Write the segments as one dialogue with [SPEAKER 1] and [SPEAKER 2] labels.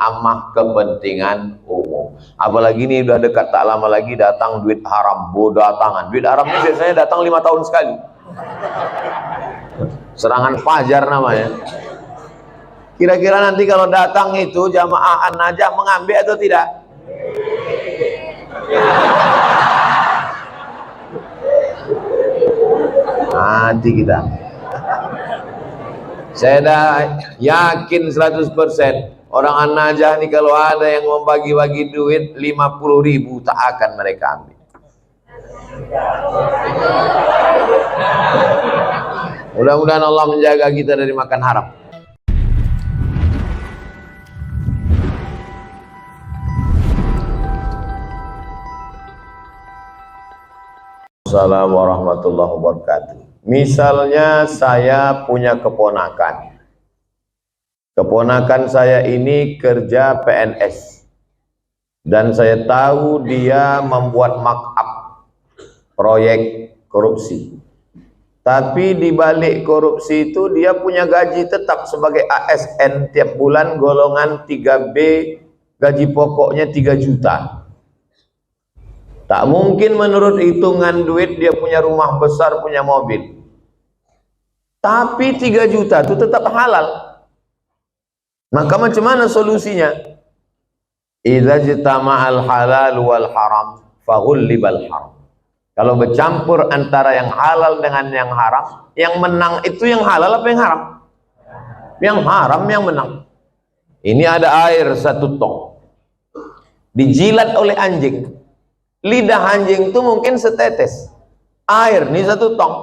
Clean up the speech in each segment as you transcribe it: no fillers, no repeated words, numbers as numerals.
[SPEAKER 1] ammah, kepentingan umum. Apalagi ini udah dekat, tak lama lagi datang duit haram, datangan. Duit haram ini biasanya datang 5 tahun sekali. Serangan fajar namanya. Kira-kira nanti kalau datang itu jamaah An-Najah mengambil atau tidak? Nanti kita. Saya dah yakin 100% orang An-Najah nih kalau ada yang membagi-bagi duit 50.000 tak akan mereka ambil. Mudah-mudahan Allah menjaga kita dari makan haram. Assalamualaikum warahmatullahi wabarakatuh. Misalnya saya punya keponakan. Keponakan saya ini kerja PNS. Dan saya tahu dia membuat markup proyek korupsi. Tapi di balik korupsi itu dia punya gaji tetap sebagai ASN tiap bulan golongan 3B, gaji pokoknya 3 juta. Tak mungkin menurut hitungan duit dia punya rumah besar, punya mobil. Tapi 3 juta itu tetap halal. Maka macam mana solusinya? Idza jitama'al halal wal haram faghullibal haram. Kalau bercampur antara yang halal dengan yang haram, yang menang itu yang halal apa yang haram? Yang haram yang menang. Ini ada air 1 tong. Dijilat oleh anjing. Lidah anjing itu mungkin setetes. Air nih 1 tong.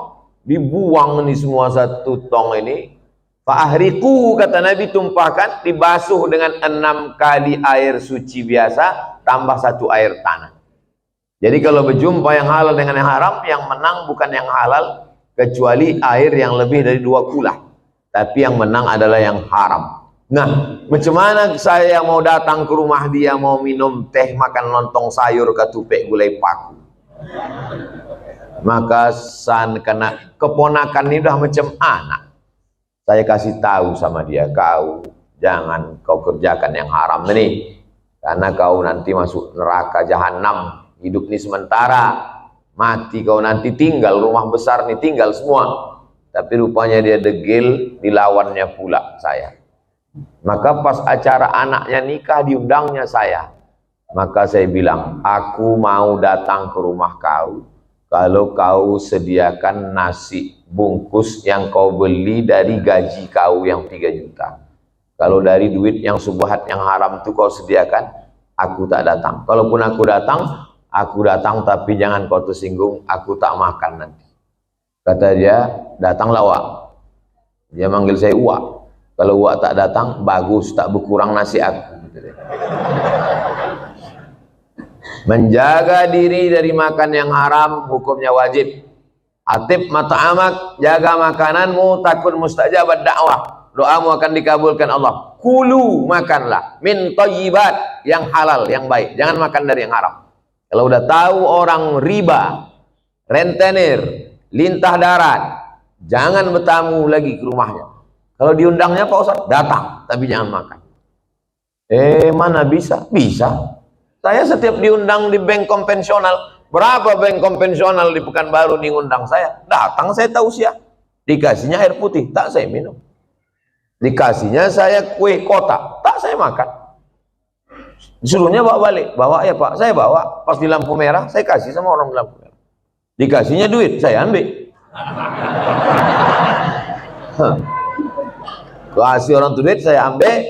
[SPEAKER 1] Dibuang nih semua 1 tong ini. Fa'ahriku, kata Nabi, tumpahkan, dibasuh dengan 6 kali air suci biasa, tambah 1 air tanah. Jadi kalau berjumpa yang halal dengan yang haram, yang menang bukan yang halal, kecuali air yang lebih dari 2 kulah. Tapi yang menang adalah yang haram. Nah, macam mana saya mau datang ke rumah dia, mau minum teh, makan lontong sayur, ketupek gulai paku. Maka karena keponakan ini udah macam anak. Saya kasih tahu sama dia, kau jangan kau kerjakan yang haram ini. Karena kau nanti masuk neraka jahanam. Hidup ini sementara. Mati kau nanti tinggal, rumah besar nih tinggal semua. Tapi rupanya dia degil, dilawannya pula saya. Maka pas acara anaknya nikah diundangnya saya. Maka saya bilang, aku mau datang ke rumah kau kalau kau sediakan nasi bungkus yang kau beli dari gaji kau yang 3 juta. Kalau dari duit yang subhat yang haram itu kau sediakan, aku tak datang. Kalaupun aku datang tapi jangan kau tersinggung, aku tak makan nanti. Kata dia, datanglah Wak. Dia manggil saya Wak. Kalau Wak tak datang, bagus, tak berkurang nasi aku. Menjaga diri dari makan yang haram, hukumnya wajib. Atib mata'amak, jaga makananmu, takun mustajabat dakwah. Doamu akan dikabulkan Allah. Kulu, makanlah. Min thayyibat, yang halal, yang baik. Jangan makan dari yang haram. Kalau udah tahu orang riba, rentenir, lintah darat, jangan bertamu lagi ke rumahnya. Kalau diundangnya Pak Ustaz, datang, tapi jangan makan. Mana bisa? Bisa. Saya setiap diundang di bank konvensional, berapa bank konvensional di Pekanbaru nih ngundang saya? Datang saya tausiah. Dikasihnya air putih, tak saya minum. Dikasihnya saya kue kotak, tak saya makan. Disuruhnya bawa balik, bawa ya Pak, saya bawa. Pas di lampu merah, saya kasih sama orang di lampu merah. Dikasihnya duit, saya ambil. Kasih orang tuh duit, saya ambil.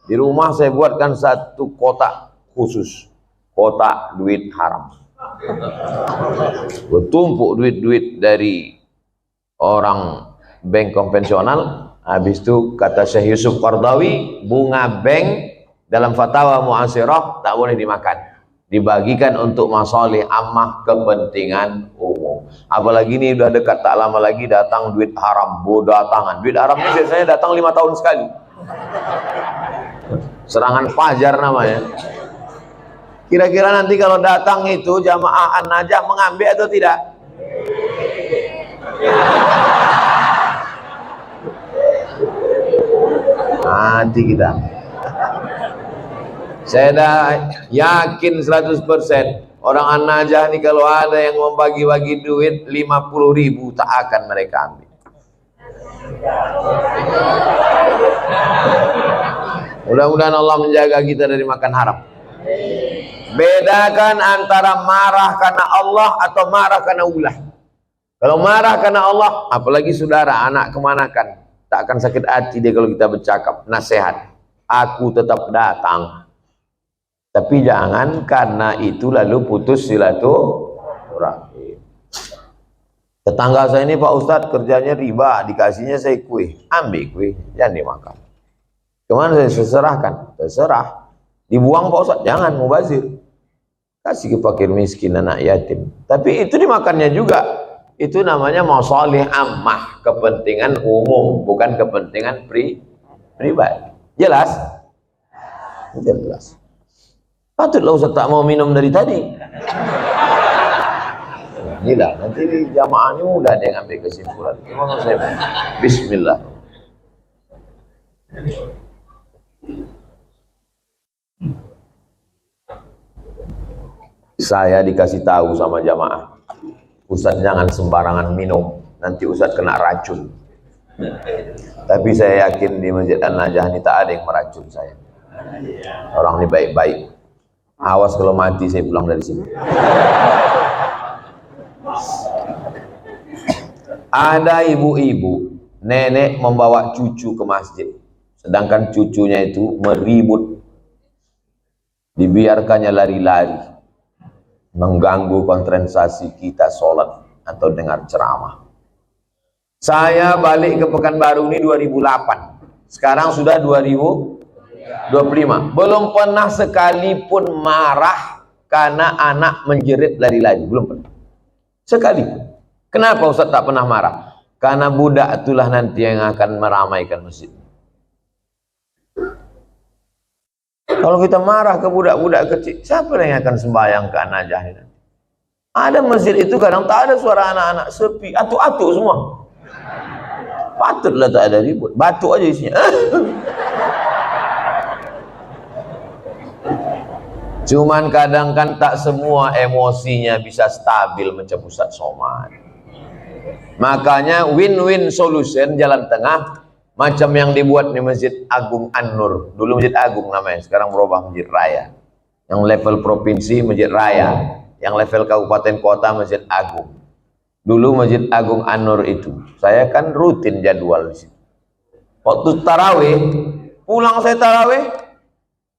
[SPEAKER 1] Di rumah saya buatkan 1 kotak khusus, kotak duit haram. Bertumpuk duit-duit dari orang bank konvensional. Habis itu kata Syekh Yusuf Qardawi, bunga bank dalam fatwa mu'asirah tak boleh dimakan, dibagikan untuk masalih ammah, kepentingan umum. Apalagi ini udah dekat, tak lama lagi datang duit haram, datangan. Duit haram ini biasanya datang 5 tahun sekali. Serangan fajar namanya. Kira-kira nanti kalau datang itu jamaah An-Najah mengambil atau tidak? Nanti kita. Saya dah yakin 100% orang An-Najah nih kalau ada yang membagi-bagi duit 50.000 tak akan mereka ambil. Mudah-mudahan Allah menjaga kita dari makan haram. Bedakan antara marah karena Allah atau marah karena ulah. Kalau marah karena Allah, apalagi saudara, anak kemanakan, tak akan sakit hati dia kalau kita bercakap, nasihat. Aku tetap datang. Tapi jangan karena itu lalu putus silaturahim. Tetangga saya ini Pak Ustadz kerjanya riba, dikasihnya saya kue, ambil kue, jangan dimakan. Kemana saya serahkan? Terserah. Dibuang Pak Ustadz, jangan mubazir. Kasih ke fakir miskin, anak yatim. Tapi itu dimakannya juga. Itu namanya masalih ammah, kepentingan umum, bukan kepentingan pribadi. Jelas? Jelas. Patutlah Ustaz tak mau minum dari tadi. Gila, nanti di jamaahnya mudah dia ngambil kesimpulan. Gimana saya? Bismillah. Saya dikasih tahu sama jamaah, Ustaz jangan sembarangan minum, nanti Ustaz kena racun. Tapi saya yakin di Masjid An-Najah ini tak ada yang meracun saya. Orang ini baik-baik. Awas kalau mati saya pulang dari sini. Ada ibu-ibu, nenek membawa cucu ke masjid, sedangkan cucunya itu meribut, dibiarkannya lari-lari, mengganggu konsentrasi kita sholat atau dengar ceramah. Saya balik ke Pekanbaru ini 2008, sekarang sudah 2025, belum pernah sekalipun marah karena anak menjerit lari-lari, belum pernah sekalipun. Kenapa Ustaz tak pernah marah? Karena budak itulah nanti yang akan meramaikan masjid. Kalau kita marah ke budak-budak kecil, siapa yang akan sembahyang ke An-Najah ini? Ada masjid itu kadang tak ada suara anak-anak, sepi, atuk-atuk semua. Patutlah tak ada ribut, batuk aja isinya. Cuman kadang kan tak semua emosinya bisa stabil macam Ustaz Somad. Makanya win-win solution, jalan tengah, macam yang dibuat di Masjid Agung An-Nur. Dulu Masjid Agung namanya, sekarang berubah Masjid Raya. Yang level provinsi Masjid Raya, yang level kabupaten kota Masjid Agung. Dulu Masjid Agung An-Nur itu, saya kan rutin jadwal di situ. Waktu tarawih, pulang saya tarawih,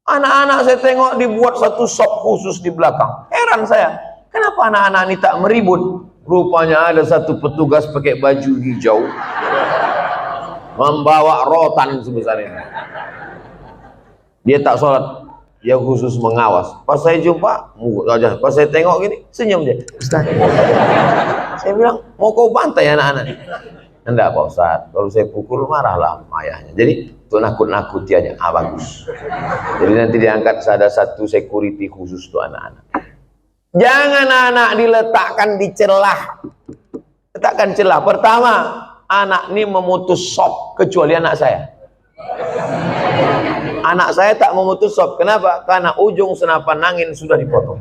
[SPEAKER 1] anak-anak saya tengok dibuat satu sop khusus di belakang. Heran saya, kenapa anak-anak ini tak meribut? Rupanya ada satu petugas pakai baju hijau, membawa rotan sebesar ini. Dia tak sholat, dia khusus mengawas. Pas saya jumpa, pas saya tengok gini, senyum dia. Ustaz, saya bilang, mau kau bantai anak-anak ini? Enggak Pak Ustaz, kalau saya pukul marahlah ayahnya. Jadi itu nakut-nakuti aja, bagus. Jadi nanti diangkat ada satu security khusus tuh anak-anak. Jangan anak diletakkan di celah. Letakkan celah. Pertama, anak ini memutus sop, kecuali anak saya. Anak saya tak memutus sop. Kenapa? Karena ujung senapan angin sudah dipotong.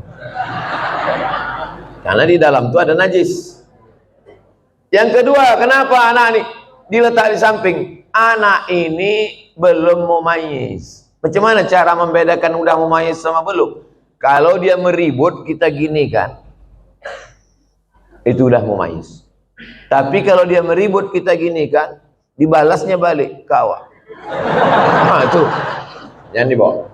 [SPEAKER 1] Karena di dalam itu ada najis. Yang kedua, kenapa anak ini diletak di samping? Anak ini belum mumayyiz. Macam mana cara membedakan udah mumayyiz sama belum? Kalau dia meribut, kita gini kan, itu udah mumayyiz. Tapi kalau dia meribut, kita gini kan, dibalasnya balik kawan. Nah itu jangan dibawa.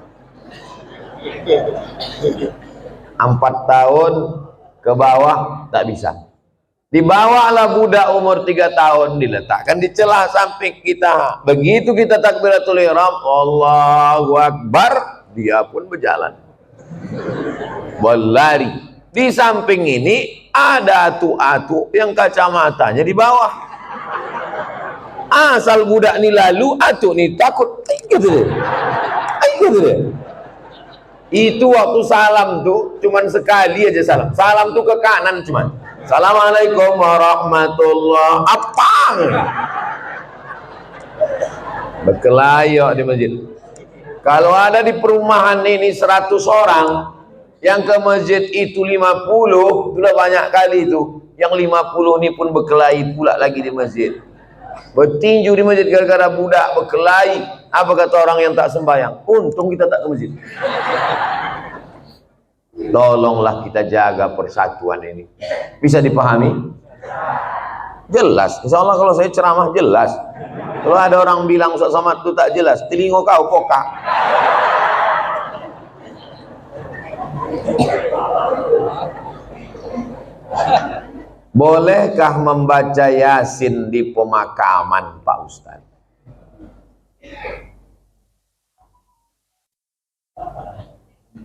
[SPEAKER 1] 4 tahun ke bawah tak bisa. Dibawalah budak umur 3 tahun, diletakkan di celah samping kita. Begitu kita takbiratul ihram, Allahu Akbar, dia pun berjalan, berlari. Di samping ini ada atu-atu yang kacamatanya di bawah. Asal budak ni lalu, atu ni takut, gitu deh. Gitu deh. Itu waktu salam tuh cuman sekali aja salam. Salam tuh ke kanan cuman. Assalamualaikum warahmatullahi apa? Berkelayok di masjid. Kalau ada di perumahan ini 100 orang, yang ke masjid itu 50, sudah banyak kali itu. Yang 50 ini pun berkelahi pula lagi di masjid. Bertinju di masjid gara-gara budak berkelahi. Apa kata orang yang tak sembahyang? Untung kita tak ke masjid. Tolonglah kita jaga persatuan ini. Bisa dipahami? Jelas. Insya Allah kalau saya ceramah jelas. Kalau ada orang bilang Ustaz Somad itu tak jelas, telinga kau pokak. Bolehkah membaca Yasin di pemakaman, Pak Ustaz?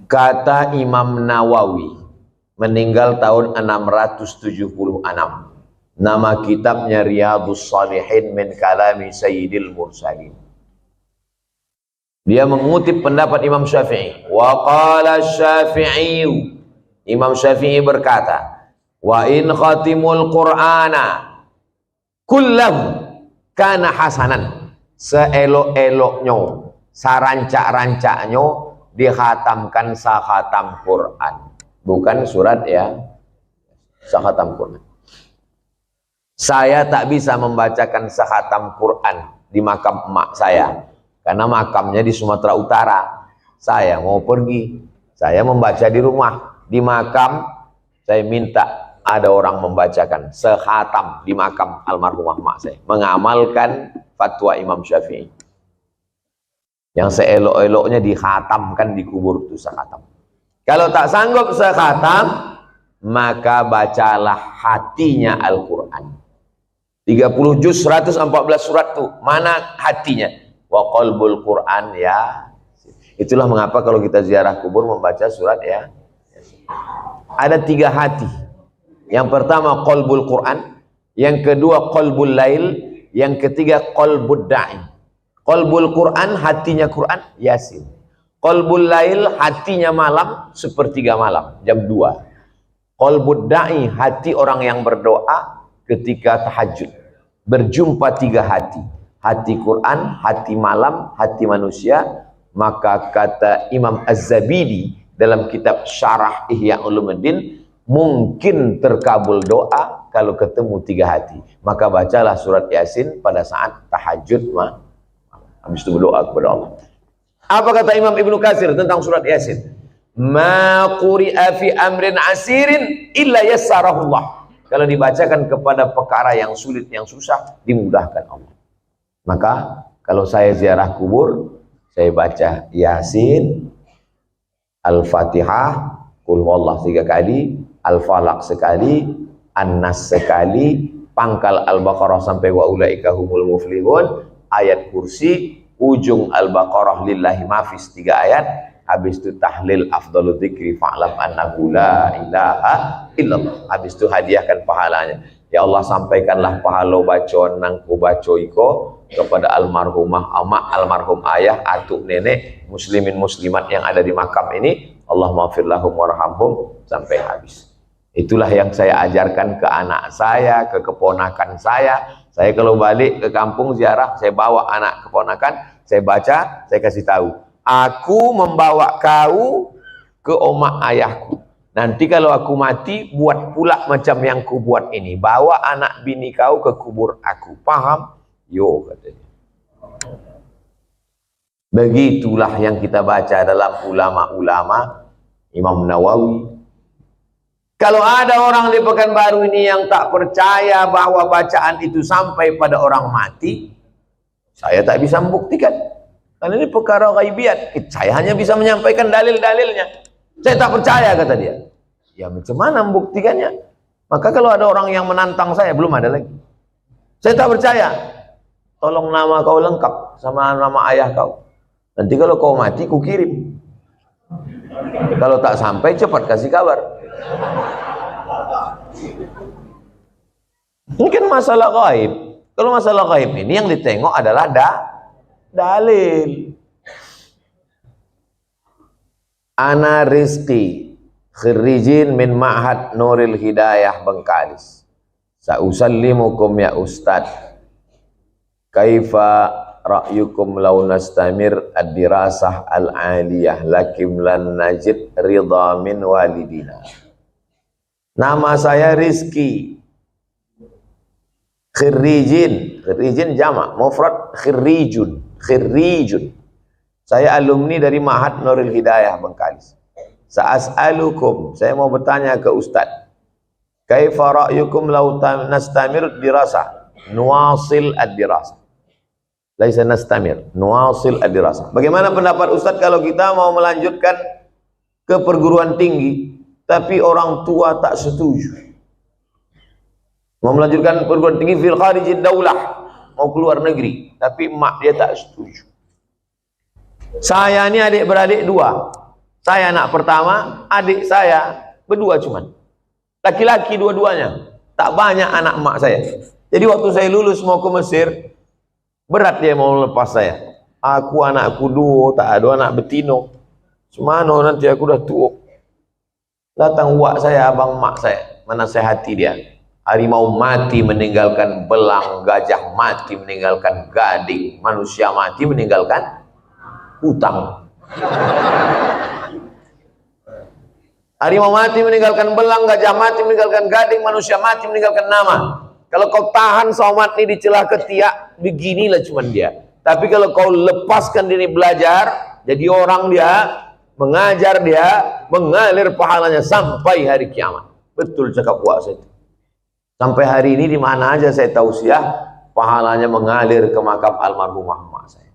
[SPEAKER 1] Kata Imam Nawawi, meninggal tahun 676. Nama kitabnya Riyadhus Shalihin min kalami Sayyidil Mursalin. Dia mengutip pendapat Imam Syafi'i. Wa qala Syafi'i, Imam Syafi'i berkata, wa in khatimul Qur'ana kullahu kana hasanan. Seelok-eloknya, sarancak-rancaknya dikhatamkan sakhatam Quran. Bukan surat ya, sakhatam Quran. Saya tak bisa membacakan sakhatam Quran di makam emak saya, karena makamnya di Sumatera Utara. Saya mau pergi, saya membaca di rumah. Di makam, saya minta ada orang membacakan sekhatam di makam almarhumah emak saya, mengamalkan fatwa Imam Syafi'i. Yang seelok-eloknya dikhatamkan di kubur itu sekhatam. Kalau tak sanggup sekhatam, maka bacalah hatinya Al-Quran. 30 juz 114 surat tuh, mana hatinya? Wa qalbul Quran ya. Itulah mengapa kalau kita ziarah kubur membaca surat ya. Ada 3 hati. Yang pertama qalbul Quran, yang kedua qalbul lail, yang ketiga qalbud da'i. Qalbul Quran hatinya Quran Yasin. Qalbul lail hatinya malam sepertiga malam jam 2. Qalbud da'i hati orang yang berdoa ketika tahajud. Berjumpa 3 hati. Hati Quran, hati malam, hati manusia. Maka kata Imam Az-Zabidi dalam kitab Syarah Ihya Ulumuddin, mungkin terkabul doa kalau ketemu 3 hati. Maka bacalah surat Yasin pada saat tahajud. Habis itu berdoa kepada Allah. Apa kata Imam Ibnu Katsir tentang surat Yasin? Ma quri'a fi amrin asirin illa yassarahullah. Kalau dibacakan kepada perkara yang sulit, yang susah, dimudahkan Allah. Maka kalau saya ziarah kubur, saya baca Yasin, Al-Fatihah, Qul Huwallah 3 kali, Al-Falaq sekali, An-Nas sekali, pangkal Al-Baqarah sampai wa ulaika humul muflihun, ayat kursi, ujung Al-Baqarah lillahi mafis 3 ayat, habis itu tahlil afdhalul dzikri fa'lam annahu la ilaha illallah. Habis itu hadiahkan pahalanya. Ya Allah, sampaikanlah pahala bacaan nang ku baca iko kepada almarhumah amak, almarhum ayah, atuk nenek, muslimin muslimat yang ada di makam ini. Allah maghfir lahum warhamhum sampai habis. Itulah yang saya ajarkan ke anak saya, ke keponakan saya. Saya kalau balik ke kampung ziarah, saya bawa anak keponakan, saya baca, saya kasih tahu. Aku membawa kau ke omak ayahku. Nanti kalau aku mati, buat pula macam yang ku buat ini. Bawa anak bini kau ke kubur aku. Paham? Yo, katanya. Begitulah yang kita baca dalam ulama-ulama Imam Nawawi. Kalau ada orang di Pekanbaru ini yang tak percaya bahwa bacaan itu sampai pada orang mati, saya tak bisa membuktikan. Karena ini perkara ghaibiyat. Saya hanya bisa menyampaikan dalil-dalilnya. Saya tak percaya, kata dia. Ya macam mana membuktikannya? Maka kalau ada orang yang menantang saya, belum ada lagi. Saya tak percaya. Tolong nama kau lengkap sama nama ayah kau. Nanti kalau kau mati, ku kirim. Kalau tak sampai, cepat kasih kabar. Ini kan masalah gaib. Kalau masalah gaib ini yang ditengok adalah dalil. Ana Rizki, khirijin min Ma'had Nuril Hidayah Bengkalis. Sa'usallimukum ya Ustadz. Kaifa ra'yukum law nastamir ad-dirasah al-aliyah lakim lan najid ridha min walidina. Nama saya Rizki. Khirrijin, khirrijin jamak, mufrad khirrijun, khirrijun. Saya alumni dari Ma'had Nurul Hidayah Bengkalis. Sa'as'alukum, saya mau bertanya ke Ustaz. Kaifa ra'yukum law nastamir dirasah? Nuwasil ad-dirasah. Laisa nastamir, nuwasil ad-dirasah. Bagaimana pendapat Ustaz kalau kita mau melanjutkan ke perguruan tinggi, tapi orang tua tak setuju? Mau melanjutkan perguruan tinggi fil kharijid daulah, mau keluar negeri, tapi mak dia tak setuju. Saya ini adik beradik dua. Saya anak pertama, adik saya berdua cuman. Laki-laki dua-duanya. Tak banyak anak mak saya. Jadi waktu saya lulus mau ke Mesir, berat dia mau lepas saya. Aku anakku dua, tak ada anak betino. Semana nanti aku dah tua. Datang wak saya, abang mak saya, menasihati dia. Harimau mati meninggalkan belang, gajah mati meninggalkan gading, manusia mati meninggalkan hutang. Harimau mati meninggalkan belang, gajah mati meninggalkan gading, manusia mati meninggalkan nama. Kalau kau tahan somat ini di celah ketiak, beginilah cuman dia. Tapi kalau kau lepaskan diri belajar, jadi orang dia, mengajar dia, mengalir pahalanya sampai hari kiamat. Betul cakap puasa itu. Sampai hari ini di mana aja saya tausiah, pahalanya mengalir ke makam almarhumah mak saya.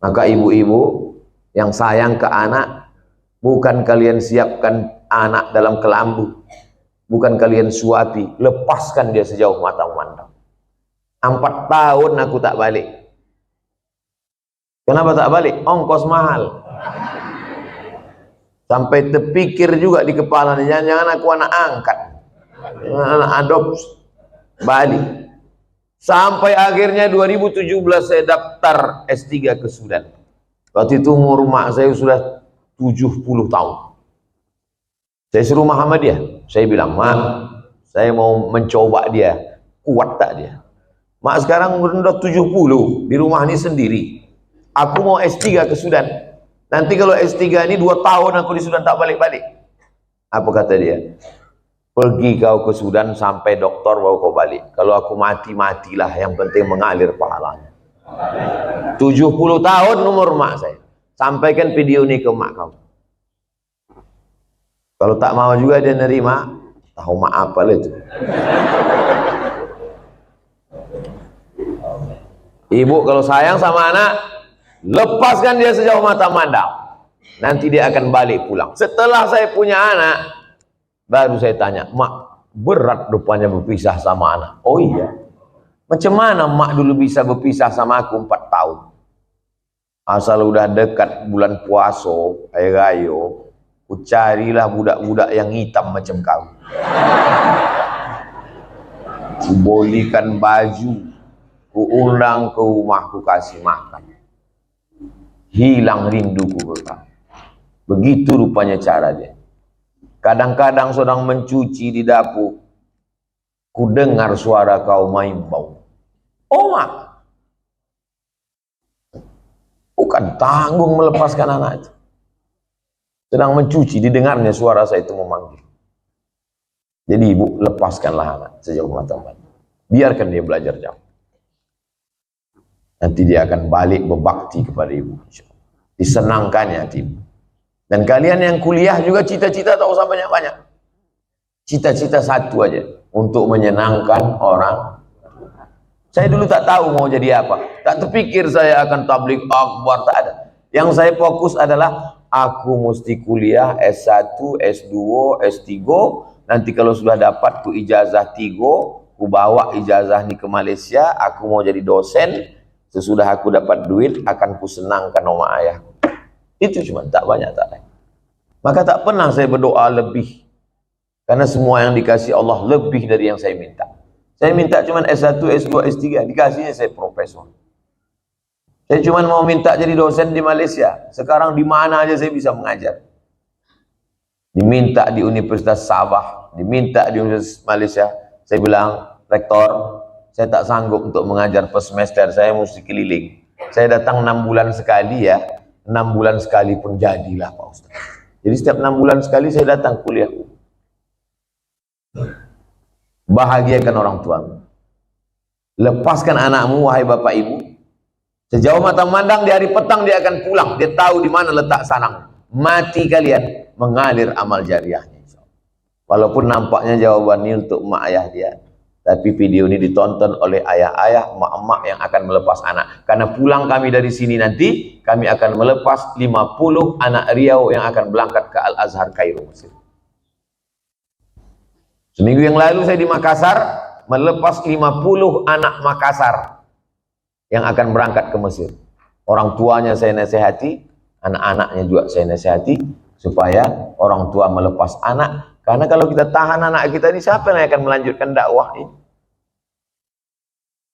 [SPEAKER 1] Maka ibu-ibu yang sayang ke anak, bukan kalian siapkan anak dalam kelambu, bukan kalian suapi, lepaskan dia sejauh mata memandang. 4 tahun aku tak balik. Kenapa tak balik? Ongkos mahal. Sampai terpikir juga di kepala, jangan-jangan aku anak angkat, anak adopsi balik. Sampai akhirnya 2017 saya daftar S3 ke Sudan. Waktu itu umur mak saya sudah 70 tahun. Saya suruh Muhammadiyah. Saya bilang, mak, saya mau mencoba dia, kuat tak dia? Mak sekarang udah 70, di rumah ini sendiri. Aku mau S3 ke Sudan. Nanti kalau S3 ini 2 tahun aku di Sudan tak balik-balik. Apa kata dia? Pergi kau ke Sudan sampai doktor baru kau balik. Kalau aku mati, matilah. Yang penting mengalir pahalanya. 70 tahun umur mak saya. Sampaikan video ini ke mak kau. Kalau tak mau juga dia nerima, tahu mak apa lah itu. Ibu kalau sayang sama anak, lepaskan dia sejauh mata mandang. Nanti dia akan balik pulang. Setelah saya punya anak, baru saya tanya, mak, berat rupanya berpisah sama anak. Oh iya, macam mana mak dulu bisa berpisah sama aku 4 tahun? Asal udah dekat bulan puasa, air rayo, ku carilah budak-budak yang hitam macam kau. Ku bolikan baju, ku undang ke rumah, ku kasih makan. Hilang rinduku ke kau. Begitu rupanya cara dia. Kadang-kadang sedang mencuci di dapur, ku dengar suara kau main bau. Oh mak, bukan tanggung melepaskan anak itu. Sedang mencuci, didengarnya suara saya itu memanggil. Jadi ibu, lepaskanlah anak sejauh mata pandang. Biarkan dia belajar jauh. Nanti dia akan balik berbakti kepada ibu. Disenangkannya hati ibu. Dan kalian yang kuliah juga cita-cita tak usah banyak-banyak. Cita-cita satu aja, untuk menyenangkan orang. Saya dulu tak tahu mau jadi apa. Tak terpikir saya akan tabligh akbar, tak ada. Yang saya fokus adalah aku mesti kuliah S1, S2, S3. Nanti kalau sudah dapat ku ijazah 3, ku bawa ijazah ini ke Malaysia, aku mau jadi dosen. Sesudah aku dapat duit, akan ku senangkan oma ayah. Itu cuma, tak banyak, tak lain. Maka tak pernah saya berdoa lebih. Karena semua yang dikasih Allah lebih dari yang saya minta. Saya minta cuma S1, S2, S3, dikasihnya saya profesor. Saya cuma mau minta jadi dosen di Malaysia. Sekarang di mana aja saya bisa mengajar. Diminta di Universitas Sabah, diminta di Universitas Malaysia. Saya bilang, rektor, saya tak sanggup untuk mengajar per semester, saya mesti keliling. Saya datang 6 bulan sekali ya, 6 bulan sekali pun jadilah Pak Ustaz. Jadi setiap 6 bulan sekali saya datang kuliah. Bahagiakan orang tuamu. Lepaskan anakmu, wahai bapak ibu. Sejauh mata memandang di hari petang dia akan pulang. Dia tahu di mana letak sarang. Mati kalian, mengalir amal jariahnya. Walaupun nampaknya jawabannya untuk mak ayah dia, tapi video ini ditonton oleh ayah-ayah, mak-mak yang akan melepas anak. Karena pulang kami dari sini nanti, kami akan melepas 50 anak Riau yang akan berangkat ke Al-Azhar Kairo, Mesir. Seminggu yang lalu saya di Makassar, melepas 50 anak Makassar yang akan berangkat ke Mesir. Orang tuanya saya nasihati, anak-anaknya juga saya nasihati, supaya orang tua melepas anak. Karena kalau kita tahan anak kita ini, siapa yang akan melanjutkan dakwah ini?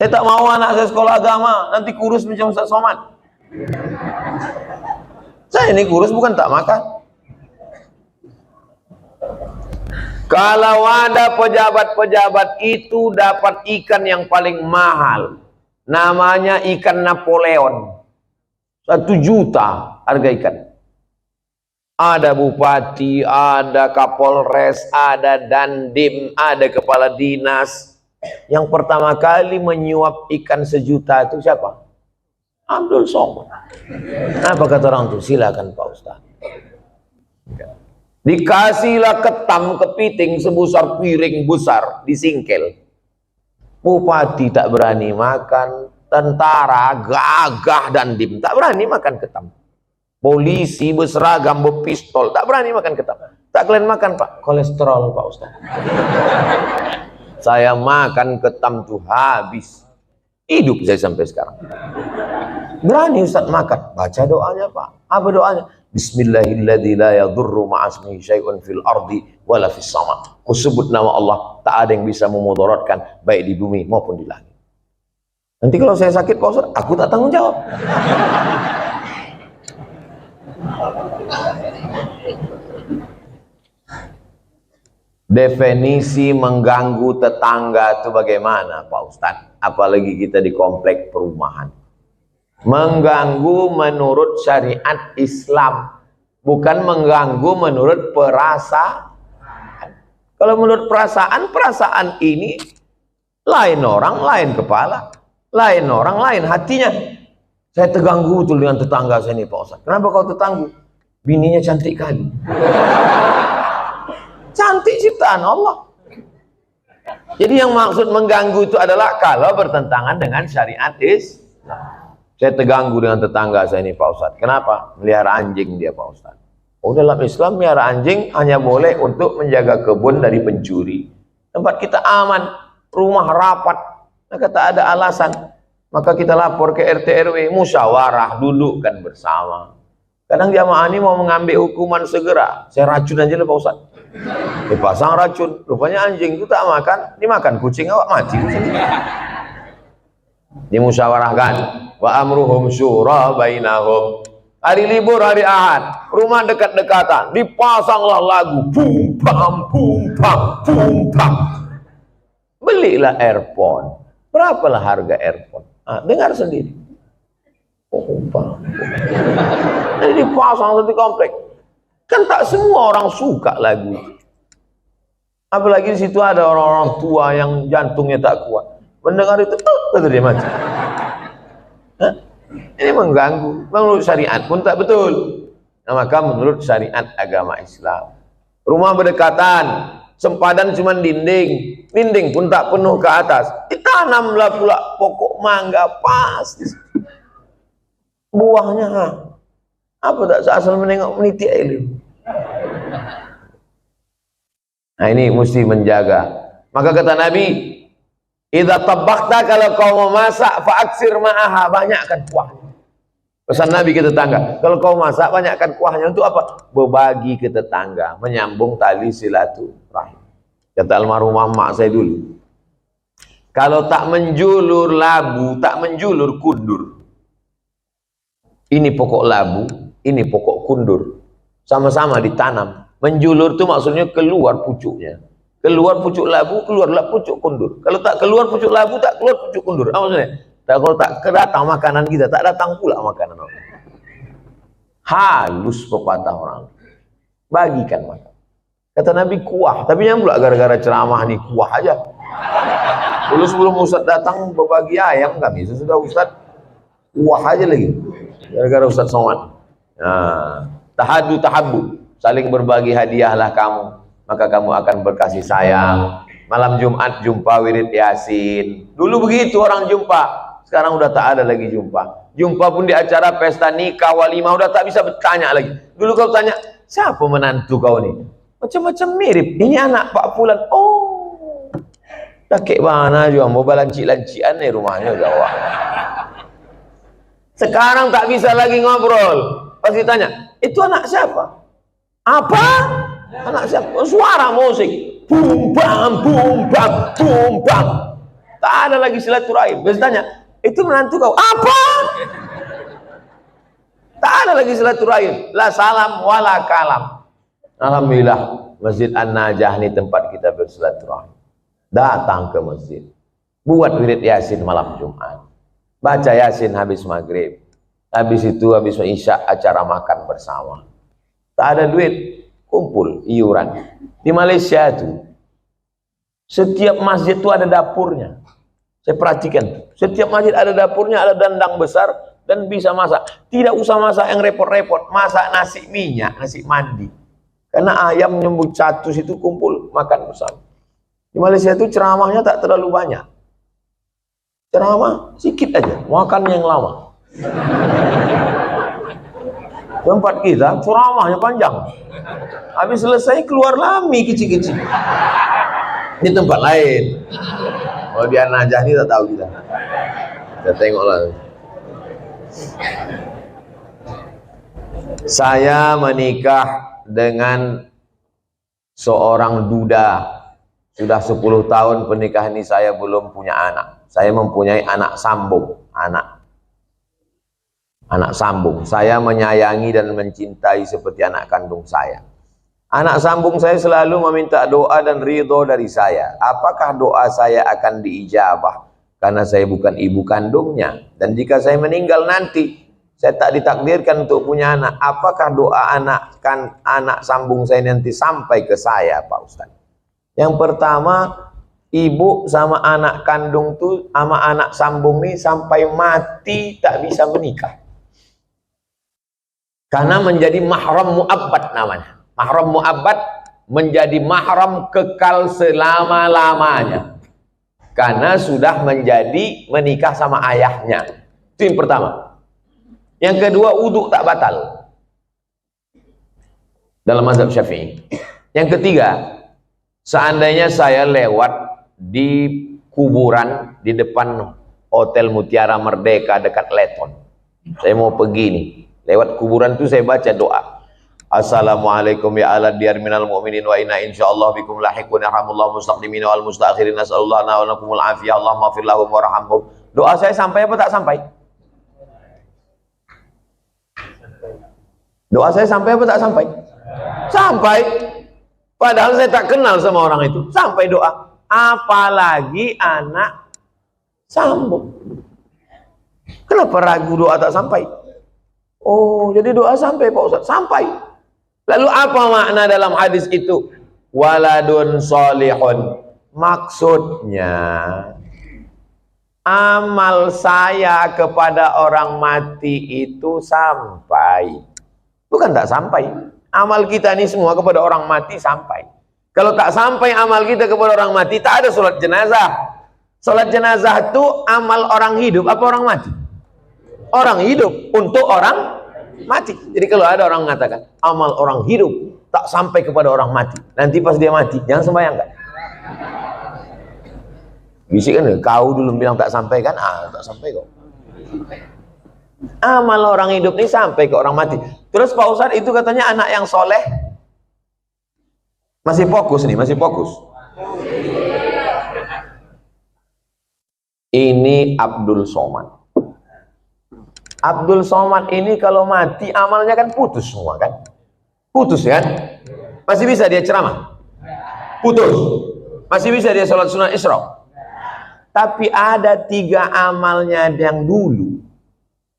[SPEAKER 1] Saya tak mau anak saya sekolah agama, nanti kurus macam Ustaz Somad. Saya ini kurus bukan tak makan. Kalau ada pejabat-pejabat itu dapat ikan yang paling mahal, namanya ikan Napoleon, 1 juta harga ikan. Ada bupati, ada kapolres, ada dandim, ada kepala dinas. Yang pertama kali menyuap ikan 1 juta itu siapa? Abdul Somad. Apa kata orang itu? Silakan Pak Ustaz. Dikasihlah ketam kepiting sebesar piring besar, disingkel. Bupati tak berani makan, tentara gagah dandim tak berani makan ketam. Polisi berseragam berpistol tak berani makan ketam. Tak kalian makan Pak, kolesterol Pak Ustaz. Saya makan ketam tuh habis. Hidup saya sampai sekarang. Berani Ustaz makan. Baca doanya Pak. Apa doanya? Bismillahilladzi la yadurru ma'asmihi syai'un fil ardi wala fis sama. Ku sebut nama Allah, tak ada yang bisa memudaratkan baik di bumi maupun di langit. Nanti kalau saya sakit Pak Ustaz, aku tak tanggung jawab. Definisi mengganggu tetangga itu bagaimana Pak Ustadz? Apalagi kita di komplek perumahan. Mengganggu menurut syariat Islam, bukan mengganggu menurut perasaan. Kalau menurut perasaan, perasaan ini lain orang, lain kepala, lain orang, lain hatinya. Saya terganggu betul dengan tetangga saya ini Pak Ustadz. Kenapa kau terganggu? Bininya cantik kali. Cantik ciptaan Allah. Jadi yang maksud mengganggu itu adalah kalau bertentangan dengan syariat Islam. Saya terganggu dengan tetangga saya ini Pak Ustadz. Kenapa? Melihara anjing dia Pak Ustadz. Oh, dalam Islam melihara anjing hanya boleh untuk menjaga kebun dari pencuri. Tempat kita aman, rumah rapat, maka tak ada alasan. Maka kita lapor ke RT RW, musyawarah, dudukkan bersama. Kadang jamaah ini mau mengambil hukuman segera. Saya racun aja lah Pak Ustadz. Dipasang racun, rupanya anjing itu tak makan, dimakan kucing, awak mati. Dimusyawarahkan. Wa amruhum syura bainahum. Hari libur, hari Ahad, rumah dekat-dekatan, dipasanglah lagu bum bam bum bam bum bam. Belilah earphone. Berapalah harga earphone? Dengar sendiri. Jadi dipasang satu komplek. Kan tak semua orang suka lagu. Apalagi di situ ada orang-orang tua yang jantungnya tak kuat. Mendengar itu, kata dia mati. Ini mengganggu. Menurut syariat pun tak betul. Nah, maka menurut syariat agama Islam, rumah berdekatan, sempadan cuma dinding, dinding pun tak penuh ke atas, ditanamlah pula pokok mangga pas. Buahnya apa tak seasal menengok meniti air. Nah ini mesti menjaga. Maka kata Nabi, idza tabakhta, kalau kau memasak fa'aksir ma'aha, banyakkan kuahnya. Pesan Nabi ke tetangga, kalau kau masak banyakkan kuahnya. Untuk apa? Berbagi ke tetangga, menyambung tali silaturahim. Kata almarhumah mak saya dulu, kalau tak menjulur labu, tak menjulur kundur. Ini pokok labu, ini pokok kundur, sama-sama ditanam. Menjulur itu maksudnya keluar pucuknya. Keluar pucuk labu, keluarlah pucuk kundur. Kalau tak keluar pucuk labu, tak keluar pucuk kundur. Apa maksudnya? Kalau tak kedatang makanan kita, tak datang pula makanan orang. Halus pepatah orang. Bagikan makan. Kata Nabi kuah, tapi yang pula gara-gara ceramah nih kuah aja. Dulu sebelum Ustaz datang berbagi ayam kami, sesudah Ustaz kuah aja lagi. Gara-gara Ustaz Somad. Nah, tahadu tahabbu, saling berbagi hadiahlah kamu, maka kamu akan berkasih sayang. Malam Jumat jumpa wirid Yasin. Dulu begitu orang jumpa, sekarang udah tak ada lagi jumpa. Jumpa pun di acara pesta nikah walimah udah tak bisa bertanya lagi. Dulu kau tanya, siapa menantu kau nih? Macam-macam mirip. Ini anak Pak Fulan. Oh, dah kek mana juga mau lancik-lancian nih rumahnya Jawa. Sekarang tak bisa lagi ngobrol. Pas ditanya, itu anak siapa? Apa? Anak siapa? Suara musik. Bum bam, bum bam, bum bam. Tak ada lagi silaturahim. Pas ditanya, itu menantu kau? Apa? Tak ada lagi silaturahim. La salam wala kalam. Alhamdulillah, Masjid An-Najah ini tempat kita bersilaturahim. Datang ke masjid, buat wirid Yasin malam Jumat, baca Yasin habis maghrib, habis itu habis isya acara makan bersama. Tak ada duit, kumpul iuran. Di Malaysia itu setiap masjid itu ada dapurnya. Saya perhatikan, setiap masjid ada dapurnya, ada dandang besar dan bisa masak. Tidak usah masak yang repot-repot, masak nasi minyak, nasi mandi. Karena ayam nyembut catus itu kumpul makan bersama. Di Malaysia itu ceramahnya tak terlalu banyak. Ceramah sedikit aja, makan yang lama. Tempat kita ceramahnya panjang. Habis selesai keluar lami kecil-kecil. Di tempat lain. Kalau di An-Najah ini tak tahu kita. Kita tengoklah. Saya menikah dengan seorang duda. Sudah 10 tahun pernikahan ini saya belum punya anak. Saya mempunyai anak sambung, anak sambung. Saya menyayangi dan mencintai seperti anak kandung saya. Anak sambung saya selalu meminta doa dan ridho dari saya. Apakah doa saya akan diijabah? Karena saya bukan ibu kandungnya. Dan jika saya meninggal nanti, saya tak ditakdirkan untuk punya anak. Apakah doa anak sambung saya nanti sampai ke saya, Pak Ustaz? Yang pertama, ibu sama anak kandung tuh sama anak sambung nih sampai mati tak bisa menikah. Karena menjadi mahram mu'abbad namanya. Mahram mu'abbad menjadi mahram kekal selama-lamanya. Karena sudah menjadi menikah sama ayahnya. Itu yang pertama. Yang kedua, wudhu tak batal dalam mazhab Syafi'i. Yang ketiga, seandainya saya lewat di kuburan di depan Hotel Mutiara Merdeka dekat Leton, saya mau pergi nih, lewat kuburan itu saya baca doa. Assalamualaikum ya ala diyar minal mu'minin wa inna insyaallah bikum lahiqun yarhamullahu mustaqdimin wal mustakhirin nasallallahu wa lakumul afiyah Allahumma fir lahum warhamhum. Doa saya sampai apa tak sampai? Doa saya sampai apa tak sampai? Sampai. Padahal saya tak kenal sama orang itu. Sampai doa. Apalagi anak sambung. Kenapa ragu doa tak sampai? Oh, jadi doa sampai Pak Ustaz. Sampai. Lalu apa makna dalam hadis itu? Waladun solihun. Maksudnya, amal saya kepada orang mati itu sampai. Bukan tak sampai. Amal kita ini semua kepada orang mati sampai. Kalau tak sampai amal kita kepada orang mati, tak ada sholat jenazah. Sholat jenazah itu amal orang hidup apa orang mati? Orang hidup untuk orang mati. Jadi kalau ada orang mengatakan amal orang hidup tak sampai kepada orang mati, nanti pas dia mati jangan sembahyang kan? Bisik kan, kau dulu bilang tak sampai kan? Tak sampai kok. Amal orang hidup ini sampai ke orang mati. Terus Pak Ustadz itu katanya anak yang soleh. Masih fokus nih, masih fokus. Ini Abdul Somad. Abdul Somad ini kalau mati amalnya kan putus semua kan? Putus kan? Masih bisa dia ceramah? Putus. Masih bisa dia sholat sunat Isra? Tapi ada 3 amalnya yang dulu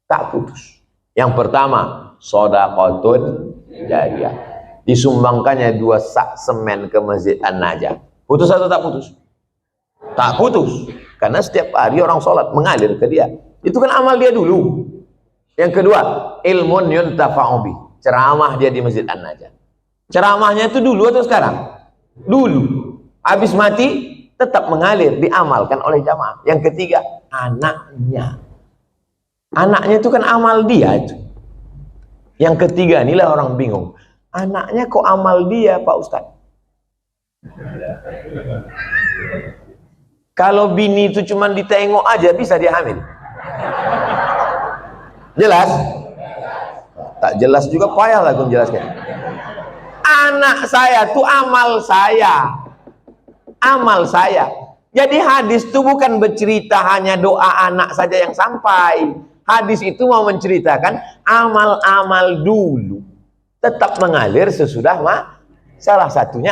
[SPEAKER 1] tak putus. Yang pertama, shadaqatun jariyah. Disumbangkannya 2 sak semen ke Masjid An-Najah. Putus atau tak putus? Tak putus. Karena setiap hari orang sholat mengalir ke dia. Itu kan amal dia dulu. Yang kedua, ilmun yuntafa'u bih. Ceramah dia di Masjid An-Najah. Ceramahnya itu dulu atau sekarang? Dulu. Habis mati tetap mengalir, diamalkan oleh jamaah. Yang ketiga, anaknya. Anaknya itu kan amal dia itu. Yang ketiga, inilah orang bingung. Anaknya kok amal dia, Pak Ustadz? Kalau bini itu cuma ditengok aja bisa dia hamil. Jelas? Tak jelas juga payah lah aku menjelaskan. Anak saya itu amal saya. Amal saya. Jadi hadis itu bukan bercerita hanya doa anak saja yang sampai. Hadis itu mau menceritakan amal-amal dulu tetap mengalir sesudah salah satunya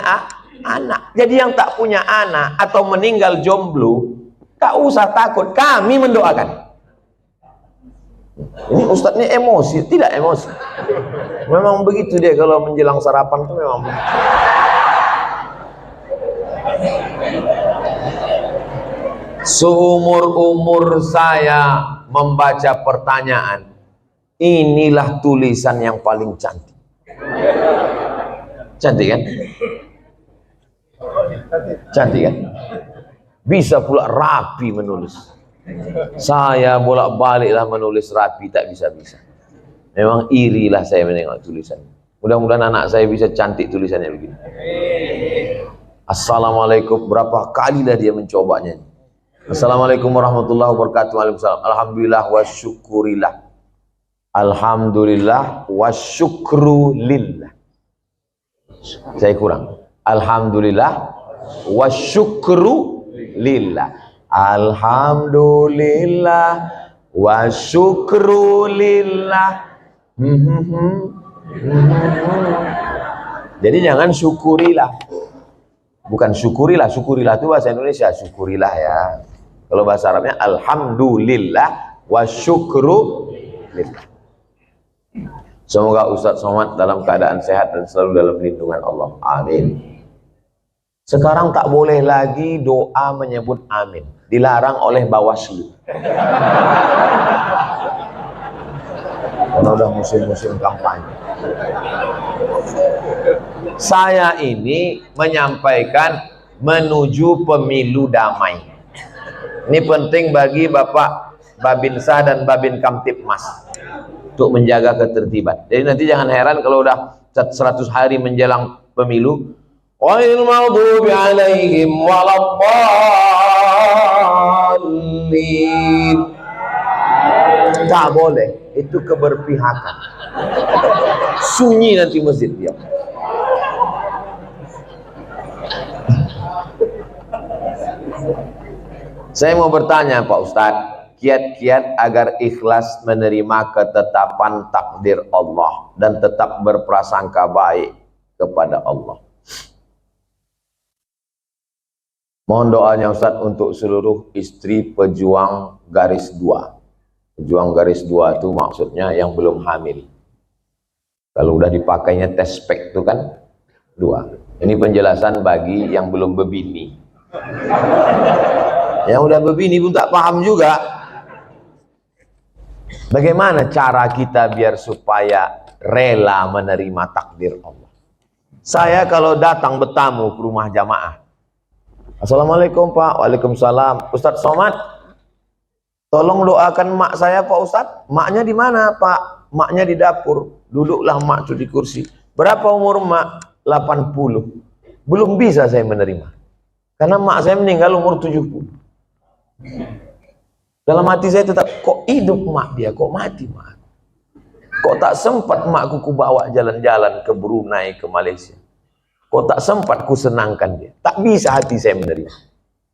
[SPEAKER 1] anak. Jadi yang tak punya anak atau meninggal jomblo, tak usah takut, kami mendoakan. Ini Ustadz ini emosi, tidak emosi. Memang begitu dia kalau menjelang sarapan tuh memang begitu. Seumur-umur saya membaca pertanyaan, inilah tulisan yang paling cantik. Cantik kan? Cantik kan? Bisa pula rapi menulis. Saya bolak-baliklah menulis rapi, tak bisa-bisa. Memang irilah saya menengok tulisan. Mudah-mudahan anak saya bisa cantik tulisannya begini. Assalamualaikum, berapa kali dah dia mencobanya. Assalamualaikum warahmatullahi wabarakatuh. Waalaikumsalam. Alhamdulillah wa syukurillah. Alhamdulillah wa syukru lillah. Saya kurang. Alhamdulillah wa syukru lillah. Alhamdulillah wa syukru lillah. Jadi jangan syukurilah. Bukan syukurilah. Syukurilah itu bahasa Indonesia. Syukurilah ya. Kalau bahasa Arabnya alhamdulillah wa syukru lillah. Semoga Ustadz Somad dalam keadaan sehat dan selalu dalam lindungan Allah. Amin. Sekarang tak boleh lagi doa menyebut amin. Dilarang oleh Bawaslu. Karena udah musim-musim kampanye. Saya ini menyampaikan menuju pemilu damai. Ini penting bagi Bapak Babinsa dan Babin Kamtipmas untuk menjaga ketertiban. Jadi nanti jangan heran kalau udah 100 hari menjelang pemilu, ghairil maghdubi alaihim waladdallin. Tak boleh, itu keberpihakan. Sunyi nanti masjid dia. Saya mau bertanya Pak Ustadz, kiat-kiat agar ikhlas menerima ketetapan takdir Allah dan tetap berprasangka baik kepada Allah. Mohon doanya Ustadz untuk seluruh istri pejuang garis 2. Pejuang garis 2 itu maksudnya yang belum hamil. Kalau udah dipakainya tes spek itu kan 2. Ini penjelasan bagi yang belum berbini. Yang udah berbini pun tak paham juga. Bagaimana cara kita biar supaya rela menerima takdir Allah? Saya kalau datang bertamu ke rumah jamaah, Assalamualaikum Pak. Waalaikumsalam. Ustadz Somad, tolong doakan mak saya Pak Ustadz. Maknya di mana Pak? Maknya di dapur. Duduklah mak itu di kursi. Berapa umur mak? 80. Belum bisa saya menerima. Karena mak saya meninggal umur 70. Dalam hati saya tetap, kok hidup mak dia, kok mati mak? Kok tak sempat makku ku bawa jalan-jalan ke Brunei, ke Malaysia? Kok tak sempat ku senangkan dia? Tak bisa hati saya menerima.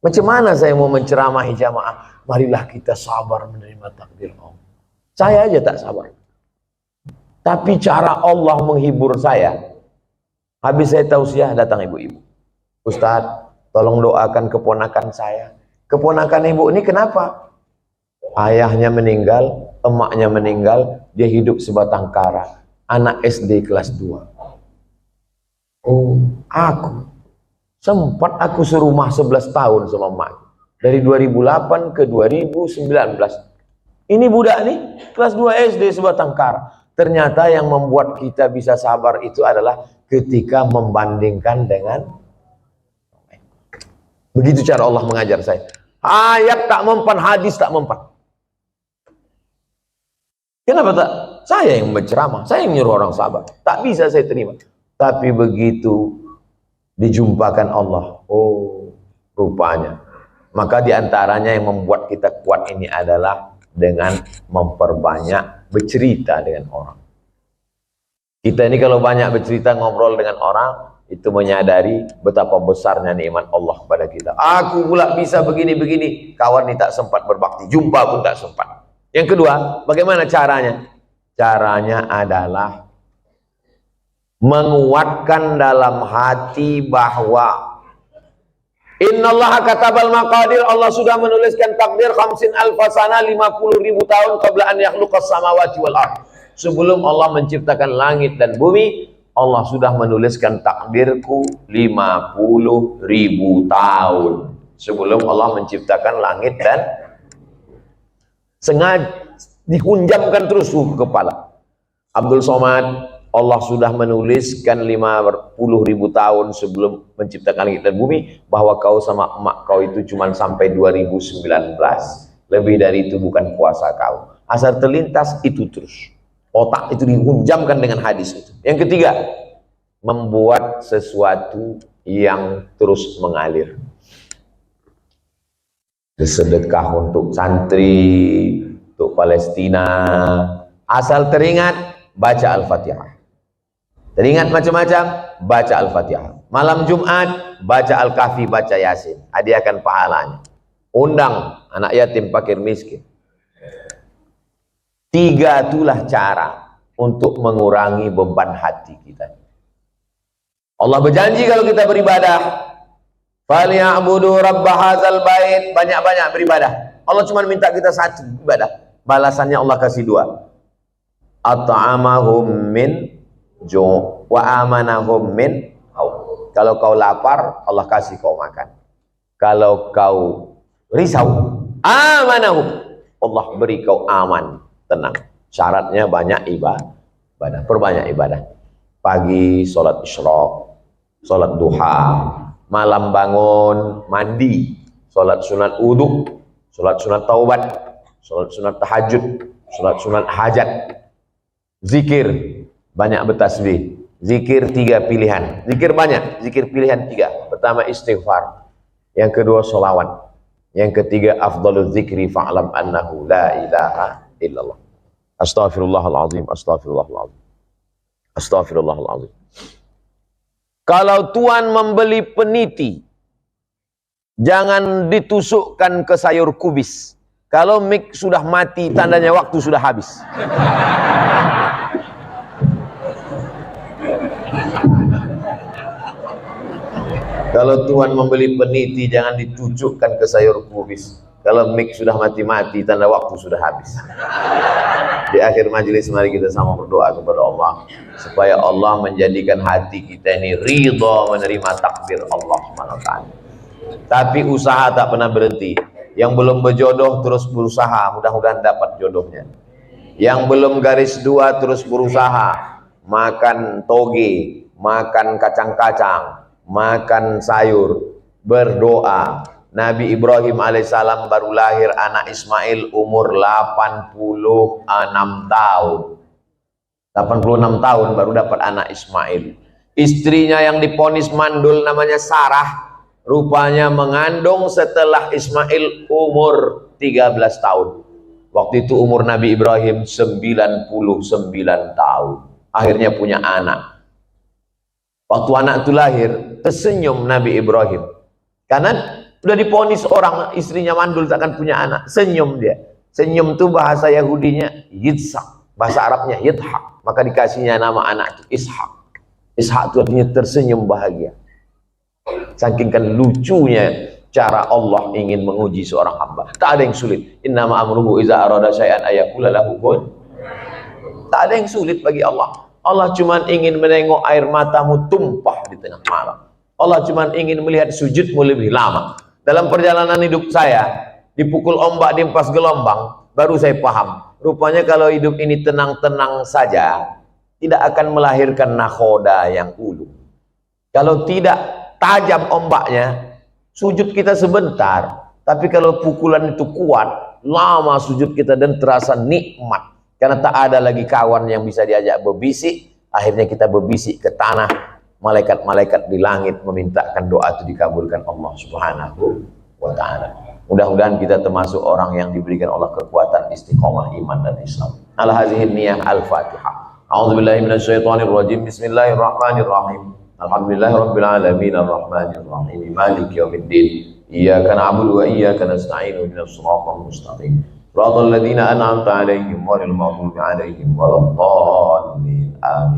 [SPEAKER 1] Macam mana saya mau menceramahi jamaah? Marilah kita sabar menerima takdir Allah. Saya aja tak sabar. Tapi cara Allah menghibur saya. Habis saya tausiah datang ibu-ibu. Ustadz, tolong doakan keponakan saya. keponakan ibu ini kenapa? Ayahnya meninggal, emaknya meninggal, dia hidup sebatang kara. Anak SD kelas 2. Oh, sempat aku serumah 11 tahun sama emak. Dari 2008 ke 2019. Ini budak nih, kelas 2 SD sebatang kara. Ternyata yang membuat kita bisa sabar itu adalah ketika membandingkan dengan. Begitu cara Allah mengajar saya. Ayat tak mempan, hadis tak mempan. Kenapa tak? Saya yang berceramah, saya yang nyuruh orang sabar. Tak bisa saya terima. Tapi begitu dijumpakan Allah, oh rupanya. Maka diantaranya yang membuat kita kuat ini adalah dengan memperbanyak bercerita dengan orang. Kita ini kalau banyak bercerita, ngobrol dengan orang, itu menyadari betapa besarnya nikmat Allah pada kita. Aku pula bisa begini-begini, kawan ini tak sempat berbakti, jumpa pun tak sempat. Yang kedua, bagaimana caranya? Caranya adalah menguatkan dalam hati bahwa innallaha katabal maqadir, Allah sudah menuliskan takdir 50,000 sana, 50.000 tahun qabla an yakhluqas samawati wal ardh. Sebelum Allah menciptakan langit dan bumi, Allah sudah menuliskan takdirku 50.000 tahun sebelum Allah menciptakan langit dan sengaja dihunjamkan terus ke kepala. Abdul Somad, Allah sudah menuliskan 50.000 tahun sebelum menciptakan langit dan bumi bahwa kau sama emak kau itu cuma sampai 2019. Lebih dari itu bukan kuasa kau. Asal terlintas itu terus. Otak itu dihunjamkan dengan hadis itu. Yang ketiga, membuat sesuatu yang terus mengalir. Sedekah untuk santri, untuk Palestina. Asal teringat, baca Al-Fatihah. Teringat macam-macam, baca Al-Fatihah. Malam Jumat, baca Al-Kahfi, baca Yasin. Hadiahkan pahalanya. Undang anak yatim, fakir, miskin. 3 itulah cara untuk mengurangi beban hati kita. Allah berjanji kalau kita beribadah, falyabudu rabb hadzal bait, banyak-banyak beribadah. Allah cuma minta kita satu ibadah. Balasannya Allah kasih 2. At'amahum min ju' wa amanahum min khauf. Kalau kau lapar, Allah kasih kau makan. Kalau kau risau, amanahum, Allah beri kau aman, tenang. Syaratnya banyak ibadah, perbanyak ibadah. Pagi sholat isyraq, sholat duha, malam bangun mandi, sholat sunat wudu, sholat sunat taubat, sholat sunat tahajud, sholat sunat hajat, zikir, banyak bertasbih. Zikir 3 pilihan, zikir banyak, zikir pilihan 3. Pertama istighfar, yang kedua sholawat, yang ketiga afdalul zikri fa'lam annahu la ilaha illallah. Astaghfirullahaladzim, astaghfirullahaladzim, astaghfirullahaladzim. Kalau Tuhan membeli peniti, jangan ditusukkan ke sayur kubis. Kalau mik sudah mati, tandanya waktu sudah habis. Kalau Tuhan membeli peniti, jangan ditujukan ke sayur kubis. Kalau mik sudah mati-mati, tanda waktu sudah habis. Di akhir majelis, mari kita sama berdoa kepada Allah supaya Allah menjadikan hati kita ini ridha menerima takdir Allah SWT. Tapi usaha tak pernah berhenti. Yang belum berjodoh terus berusaha, mudah-mudahan dapat jodohnya. Yang belum garis 2 terus berusaha, makan toge, makan kacang-kacang, makan sayur, berdoa. Nabi Ibrahim alaihissalam baru lahir anak Ismail umur 86 tahun. 86 tahun baru dapat anak Ismail. Istrinya yang diponis mandul namanya Sarah, rupanya mengandung setelah Ismail umur 13 tahun. Waktu itu umur Nabi Ibrahim 99 tahun. Akhirnya punya anak. Waktu anak itu lahir, tersenyum Nabi Ibrahim. Karena sudah diponis orang istrinya mandul takkan punya anak. Senyum dia. Senyum itu bahasa Yahudinya Yitzhak, bahasa Arabnya Yithak. Maka dikasihnya nama anak itu Ishak. Ishak itu artinya tersenyum bahagia. Saking kan lucunya cara Allah ingin menguji seorang hamba. Tak ada yang sulit. Innama amruhu iza arada syai'an ayaqula lahu kun. Tak ada yang sulit bagi Allah. Allah cuma ingin menengok air matamu tumpah di tengah malam. Allah cuma ingin melihat sujudmu lebih lama. Dalam perjalanan hidup saya, dipukul ombak, dihempas gelombang, baru saya paham. Rupanya kalau hidup ini tenang-tenang saja, tidak akan melahirkan nakhoda yang ulu. Kalau tidak tajam ombaknya, sujud kita sebentar. Tapi kalau pukulan itu kuat, lama sujud kita dan terasa nikmat. Karena tak ada lagi kawan yang bisa diajak berbisik. Akhirnya kita berbisik ke tanah. Malaikat-malaikat di langit memintakan doa itu dikabulkan Allah Subhanahu wa ta'ala. Mudah-mudahan kita termasuk orang yang diberikan Allah kekuatan istiqomah iman dan Islam. Al-hazihin niyah al-fatihah. A'udzubillahi minasyaitonir rajim. Bismillahirrahmanirrahim. Alhamdulillahirabbil alamin arrahmanir rahim maliki yaumiddin. Iyyaka na'budu wa iyyaka nasta'in ihdinas siratal mustaqim. Shiratal ladzina an'amta 'alaihim ghairil maghdubi 'alaihim waladdallin. Amin.